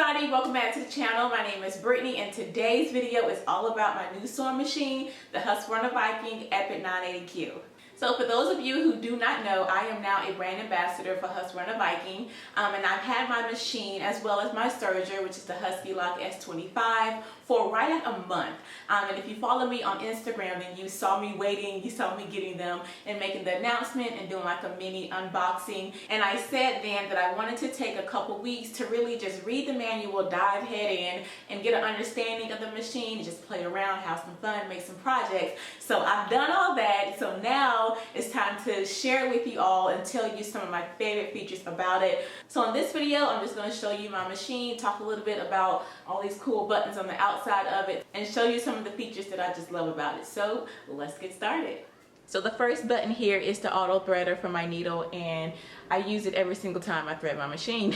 everybody, welcome back to the channel. My name is Brittany and today's video is all about my new sewing machine, the Husqvarna Viking Epic 980Q. So for those of you who do not know, I am now a brand ambassador for Husqvarna Viking, and I've had my machine as well as my serger, which is the Husky Lock S25, for right at a month. And if you follow me on Instagram, then you saw me waiting, you saw me getting them and making the announcement and doing like a mini unboxing. And I said then that I wanted to take a couple weeks to really just read the manual, dive head in, and get an understanding of the machine, just play around, have some fun, make some projects. So I've done all that, so now it's time to share it with you all and tell you some of my favorite features about it. So in this video, I'm just going to show you my machine, talk a little bit about all these cool buttons on the outside of it, and show you some of the features that I just love about it. So let's get started. So the first button here is the auto threader for my needle, and I use it every single time I thread my machine.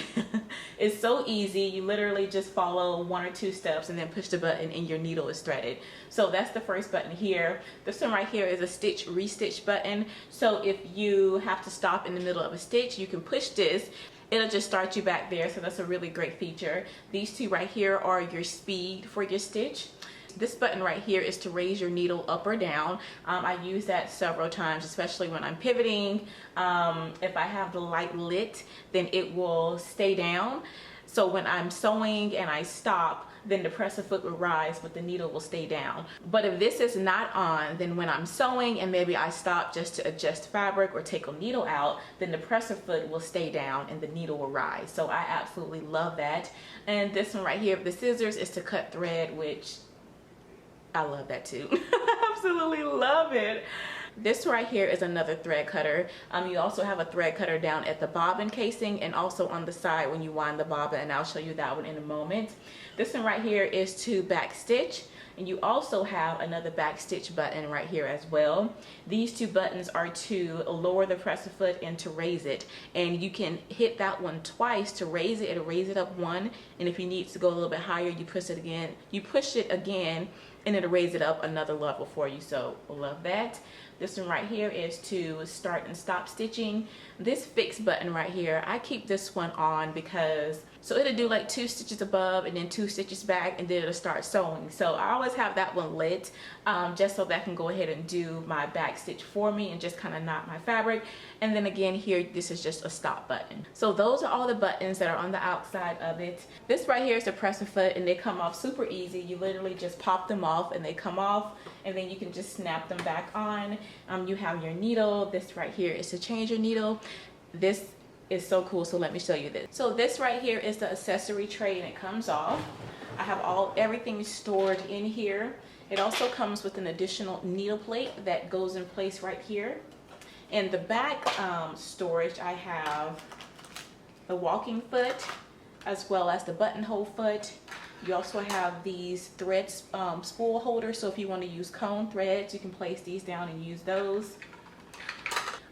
It's so easy. You literally just follow one or two steps and then push the button and your needle is threaded. So that's the first button here. This one right here is a stitch restitch button. So if you have to stop in the middle of a stitch, you can push this. It'll just start you back there, so that's a really great feature. These two right here are your speed for your stitch. This button right here is to raise your needle up or down. I use that several times, especially when I'm pivoting. If I have the light lit, then it will stay down. So when I'm sewing and I stop, then the presser foot will rise, but the needle will stay down. But if this is not on, then when I'm sewing and maybe I stop just to adjust fabric or take a needle out, then the presser foot will stay down and the needle will rise. So I absolutely love that. And this one right here, the scissors, is to cut thread, which I love that too. Absolutely love it. This right here is another thread cutter. You also have a thread cutter down at the bobbin casing and also on the side when you wind the bobbin, and I'll show you that one in a moment. This one right here is to back stitch, and you also have another back stitch button right here as well. These two buttons are to lower the presser foot and to raise it, and you can hit that one twice to raise it. It'll raise it up one, and if you need to go a little bit higher, you push it again, and it'll raise it up another level for you. So love that. This one right here is to start and stop stitching. This fix button right here, I keep this one on because so it'll do like 2 stitches above and then 2 stitches back, and then it'll start sewing. So I always have that one lit, just so that can go ahead and do my back stitch for me and just kind of knot my fabric. And then again here, this is just a stop button. So those are all the buttons that are on the outside of it. This right here is the presser foot, and they come off super easy. You literally just pop them off and they come off, and then you can just snap them back on. You have your needle. This right here is to change your needle. This is so cool, so let me show you this. So this right here is the accessory tray, and it comes off. I have everything stored in here. It also comes with an additional needle plate that goes in place right here. In the back storage, I have the walking foot as well as the buttonhole foot. You also have these thread spool holders, so if you want to use cone threads, you can place these down and use those.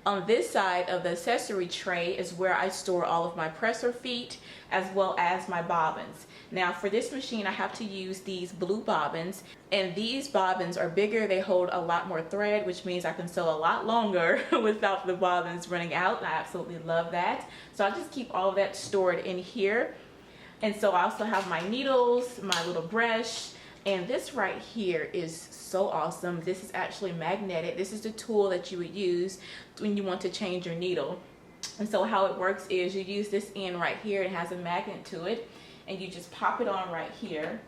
On this side of the accessory tray is where I store all of my presser feet as well as my bobbins. Now for this machine, I have to use these blue bobbins, and these bobbins are bigger. They hold a lot more thread, which means I can sew a lot longer without the bobbins running out. I absolutely love that. So I just keep all of that stored in here. And so I also have my needles, my little brush, and this right here is so awesome. This is actually magnetic. This is the tool that you would use when you want to change your needle. And so how it works is you use this end right here. It has a magnet to it, and you just pop it on right here.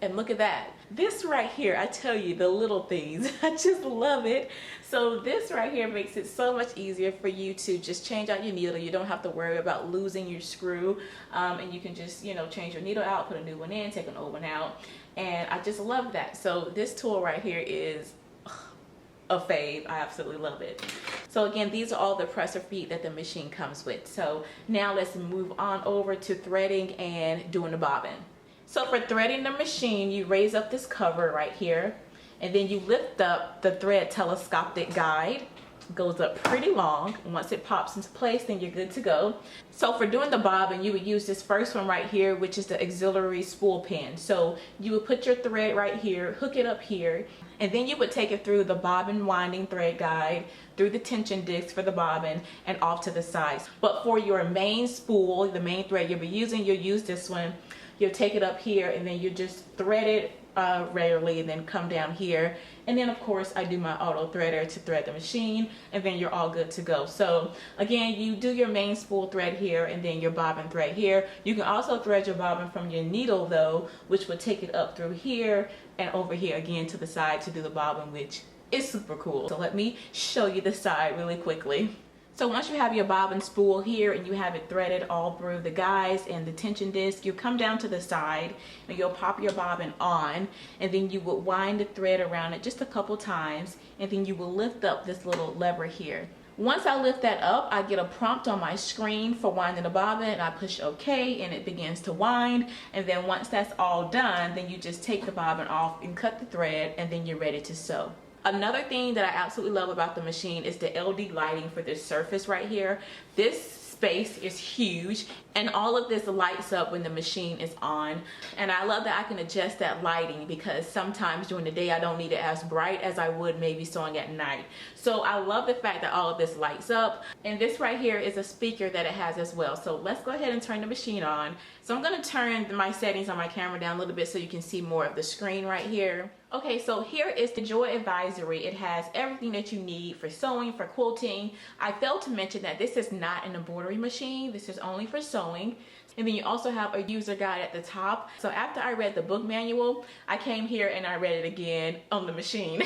And look at that. This right here, I tell you, the little things, I just love it. So this right here makes it so much easier for you to just change out your needle. You don't have to worry about losing your screw, and you can just, you know, change your needle out, put a new one in, take an old one out, and I just love that. So this tool right here is a fave. I absolutely love it. So again, these are all the presser feet that the machine comes with. So now let's move on over to threading and doing the bobbin. So for threading the machine, you raise up this cover right here, and then you lift up the thread telescopic guide, goes up pretty long. And once it pops into place, then you're good to go. So for doing the bobbin, you would use this first one right here, which is the auxiliary spool pin. So you would put your thread right here, hook it up here, and then you would take it through the bobbin winding thread guide, through the tension disc for the bobbin, and off to the sides. But for your main spool, the main thread you'll be using, you'll use this one. You'll take it up here, and then you just thread it regularly, and then come down here. And then of course I do my auto threader to thread the machine, and then you're all good to go. So again, you do your main spool thread here, and then your bobbin thread here. You can also thread your bobbin from your needle though, which would take it up through here and over here again to the side to do the bobbin, which is super cool. So let me show you the side really quickly. So once you have your bobbin spool here and you have it threaded all through the guides and the tension disc, you come down to the side and you'll pop your bobbin on, and then you would wind the thread around it just a couple times, and then you will lift up this little lever here. Once I lift that up, I get a prompt on my screen for winding the bobbin, and I push OK and it begins to wind. And then once that's all done, then you just take the bobbin off and cut the thread, and then you're ready to sew. Another thing that I absolutely love about the machine is the LED lighting for this surface right here. This space is huge, and all of this lights up when the machine is on. And I love that I can adjust that lighting, because sometimes during the day I don't need it as bright as I would maybe sewing at night. So I love the fact that all of this lights up. And this right here is a speaker that it has as well. So let's go ahead and turn the machine on. So I'm going to turn my settings on my camera down a little bit so you can see more of the screen right here. Okay, so here is the Joy Advisory. It has everything that you need for sewing, for quilting. I failed to mention that this is not an embroidery machine. This is only for sewing. And then you also have a user guide at the top. So after I read the book manual, I came here and I read it again on the machine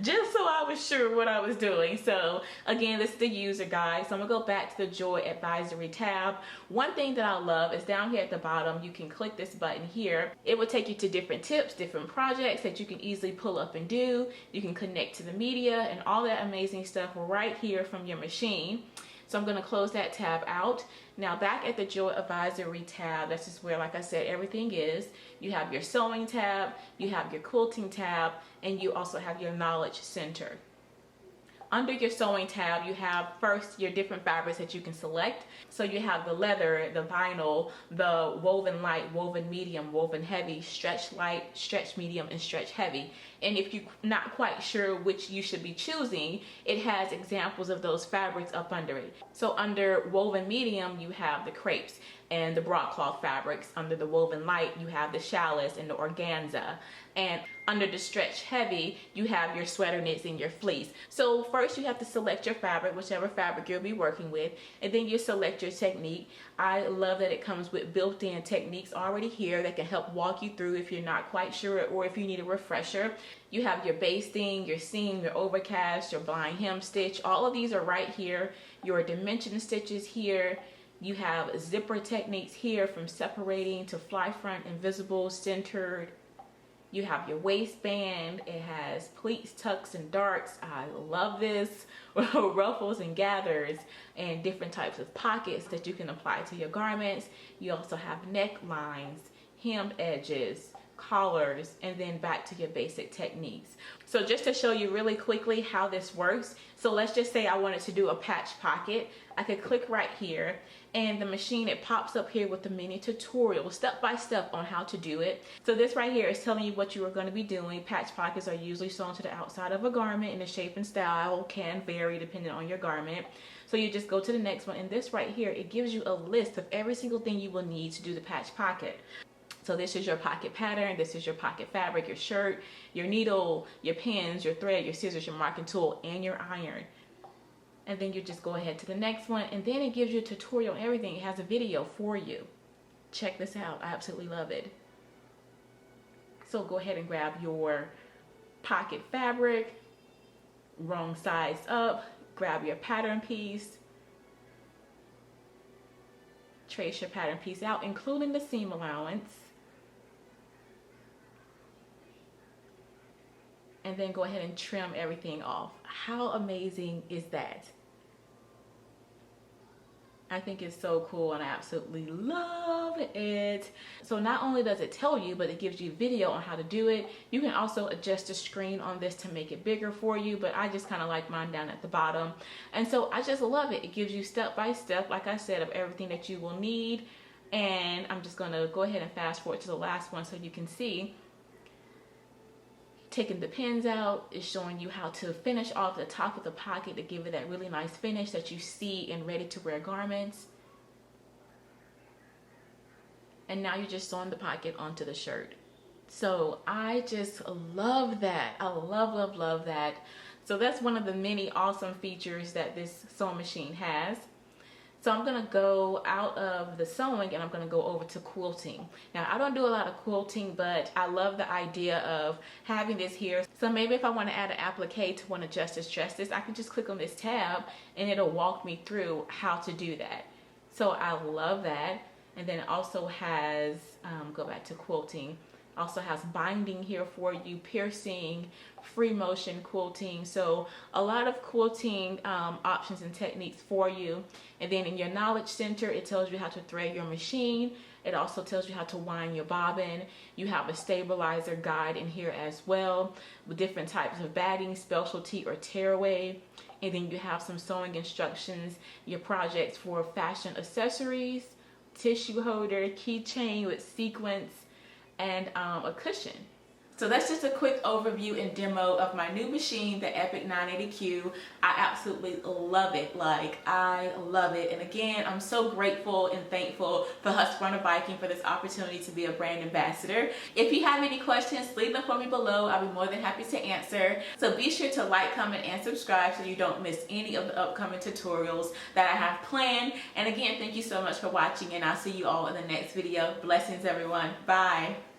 just so I was sure what I was doing. So again, this is the user guide. So I'm gonna go back to the Joy Advisory tab. One thing that I love is down here at the bottom, you can click this button here. It will take you to different tips, different projects that you can easily pull up and do. You can connect to the media and all that amazing stuff right here from your machine. So I'm going to close that tab out. Now back at the Joy Advisory tab, this is where, like I said, everything is. You have your sewing tab, you have your quilting tab, and you also have your knowledge center. Under your sewing tab, you have first your different fabrics that you can select. So you have the leather, the vinyl, the woven light, woven medium, woven heavy, stretch light, stretch medium, and stretch heavy. And if you're not quite sure which you should be choosing, it has examples of those fabrics up under it. So under woven medium, you have the crepes and the broadcloth fabrics. Under the woven light, you have the challis and the organza. And under the stretch heavy, you have your sweater knits and your fleece. So first you have to select your fabric, whichever fabric you'll be working with, and then you select your technique. I love that it comes with built-in techniques already here that can help walk you through if you're not quite sure or if you need a refresher. You have your basting, your seam, your overcast, your blind hem stitch. All of these are right here. Your dimension stitches here. You have zipper techniques here, from separating to fly front, invisible, centered. You have your waistband. It has pleats, tucks, and darts. I love this. Ruffles and gathers, and different types of pockets that you can apply to your garments. You also have necklines, hemmed edges, collars, and then back to your basic techniques. So just to show you really quickly how this works, so let's just say I wanted to do a patch pocket. I could click right here, and the machine, it pops up here with a mini tutorial step by step on how to do it. So this right here is telling you what you are going to be doing. Patch pockets are usually sewn to the outside of a garment, and the shape and style can vary depending on your garment. So you just go to the next one, and this right here, it gives you a list of every single thing you will need to do the patch pocket. So this is your pocket pattern, this is your pocket fabric, your shirt, your needle, your pins, your thread, your scissors, your marking tool, and your iron. And then you just go ahead to the next one, and then it gives you a tutorial and everything. It has a video for you. Check this out. I absolutely love it. So go ahead and grab your pocket fabric, wrong size up, grab your pattern piece, trace your pattern piece out, including the seam allowance, and then go ahead and trim everything off. How amazing is that? I think it's so cool and I absolutely love it. So not only does it tell you, but it gives you video on how to do it. You can also adjust the screen on this to make it bigger for you, but I just kind of like mine down at the bottom. And so I just love it. It gives you step by step, like I said, of everything that you will need. And I'm just gonna go ahead and fast forward to the last one so you can see. Taking the pins out is showing you how to finish off the top of the pocket to give it that really nice finish that you see in ready to wear garments. And now you're just sewing the pocket onto the shirt. So I just love that. I love that. So that's one of the many awesome features that this sewing machine has. So I'm gonna go out of the sewing and I'm gonna go over to quilting. Now I don't do a lot of quilting, but I love the idea of having this here. So maybe if I wanna add an applique to one of Justice dresses, I can just click on this tab and it'll walk me through how to do that. So I love that. And then it also has, go back to quilting, also has binding here for you, piercing, free motion quilting. So a lot of quilting options and techniques for you. And then in your knowledge center, it tells you how to thread your machine. It also tells you how to wind your bobbin. You have a stabilizer guide in here as well with different types of batting, specialty, or tearaway. And then you have some sewing instructions, your projects for fashion accessories, tissue holder, keychain with sequins, and a cushion. So that's just a quick overview and demo of my new machine, the Epic 980Q. I absolutely love it. Like, I love it. And again, I'm so grateful and thankful for Husqvarna Viking for this opportunity to be a brand ambassador. If you have any questions, leave them for me below. I'll be more than happy to answer. So be sure to like, comment, and subscribe so you don't miss any of the upcoming tutorials that I have planned. And again, thank you so much for watching, and I'll see you all in the next video. Blessings, everyone. Bye.